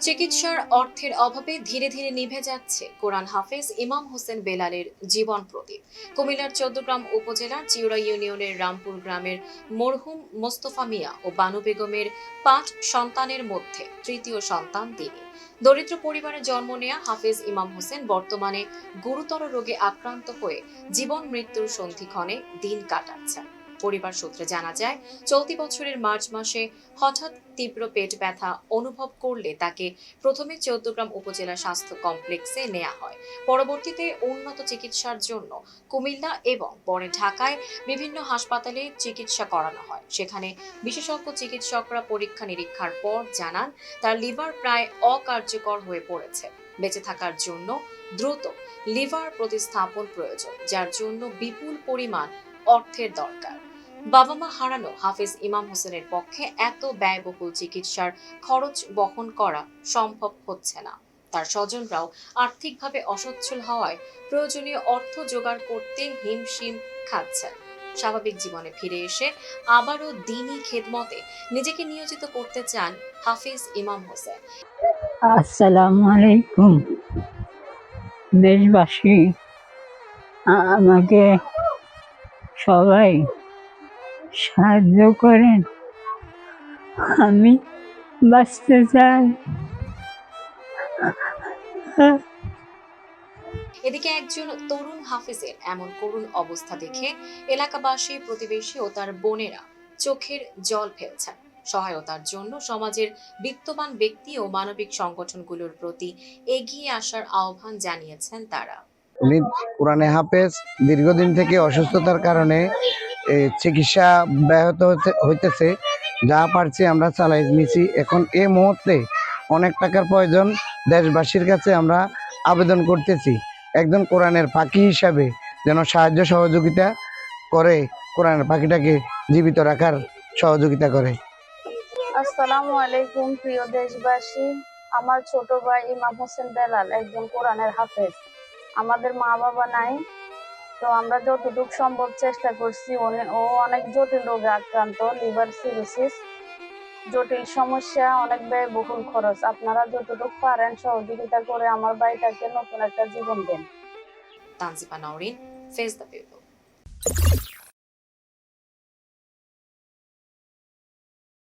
চিকিৎসার অর্থের অভাবে ধীরে ধীরে নিভে যাচ্ছে কোরআন হাফেজ ইমাম হোসেন বেলালের জীবন প্রদীপ। কুমিল্লার চৌদ্দগ্রাম উপজেলার চিউড়া ইউনিয়নের রামপুর গ্রামের মরহুম মোস্তফা মিয়া ও বানু বেগমের 5 সন্তানের মধ্যে তৃতীয় সন্তান তিনি। দরিদ্র পরিবারে জন্ম নেয়া হাফেজ ইমাম হোসেন বর্তমানে গুরুতর রোগে আক্রান্ত হয়ে জীবন মৃত্যুর সন্ধিক্ষণে দিন কাটাচ্ছেন। পরিবার সূত্রে জানা যায়, চলতি বছরের মার্চ মাসে হঠাৎ তীব্র পেট ব্যথা অনুভব করলে তাকে প্রথমে চৌদ্দগ্রাম উপজেলা স্বাস্থ্য কমপ্লেক্সে নেওয়া হয়। পরবর্তীতে উন্নত চিকিৎসার জন্য কুমিল্লা এবং পরে ঢাকায় বিভিন্ন হাসপাতালে চিকিৎসা করানো হয়। সেখানে বিশেষজ্ঞ চিকিৎসকরা পরীক্ষা নিরীক্ষার পর জানান তার লিভার প্রায় অকার্যকর হয়ে পড়েছে। বেঁচে থাকার জন্য দ্রুত লিভার প্রতিস্থাপন প্রয়োজন, যার জন্য বিপুল পরিমাণ অর্থের দরকার। বাবা মা হারানো হাফেজ ইমাম হোসেনের পক্ষে এত ব্যয়বহুল চিকিৎসার খরচ বহন করা সম্ভব হচ্ছে না। তার স্বজনরাও আর্থিকভাবে অসচ্ছল হওয়ায় প্রয়োজনীয় অর্থ জোগাড় করতে হিমশিম খাচ্ছেন। স্বাভাবিক জীবনে ফিরে এসে আবারও দিনই খেদমতে নিজেকে নিয়োজিত করতে চান হাফেজ ইমাম হোসেন। আসসালামু আলাইকুম দেশবাসী, আমাকে সবাই সাহায্য করেন, আমি বাঁচতে চাই। এদিকে একজন তরুণ হাফেজের এমন করুণ অবস্থা দেখে এলাকাবাসী, প্রতিবেশী ও তার বোনেরা চোখের জল ফেলছেন। সহায়তার জন্য সমাজের বিত্তবান ব্যক্তি ও মানবিক সংগঠনগুলোর প্রতি এগিয়ে আসার আহ্বান জানিয়েছেন তারা। উনি কোরআনে হাফেজ, দীর্ঘদিন থেকে অসুস্থতার কারণে চিকিৎসা ব্যাহত হইতেছে। যা পারছি আমরা চালাই নিছি। এখন এই মুহূর্তে অনেক টাকার প্রয়োজন। দেশবাসীর কাছে আমরা আবেদন করতেছি, একজন কোরআনের পাখি হিসাবে যেন সাহায্য সহযোগিতা করে, কোরআনের পাখিটাকে জীবিত রাখার সহযোগিতা করে। আসসালামু আলাইকুম প্রিয় দেশবাসী, আমার ছোট ভাই ইমাম হোসেন বেলাল একজন কোরআনের হাফেজ। আমাদের মা বাবা নাই, তো আমরা যতটুকু সম্ভব চেষ্টা করছি। ও অনেক জটিল রোগে আক্রান্ত, লিভার সিরোসিস, জটিল সমস্যা, অনেক ব্যয়বহুল খরচ। আপনারা যতটুকু পারেন সহযোগিতা করে আমার ভাইটাকে নতুন একটা জীবন দেন। তানজিপা নওরিন, ফেস দ্য পিপল।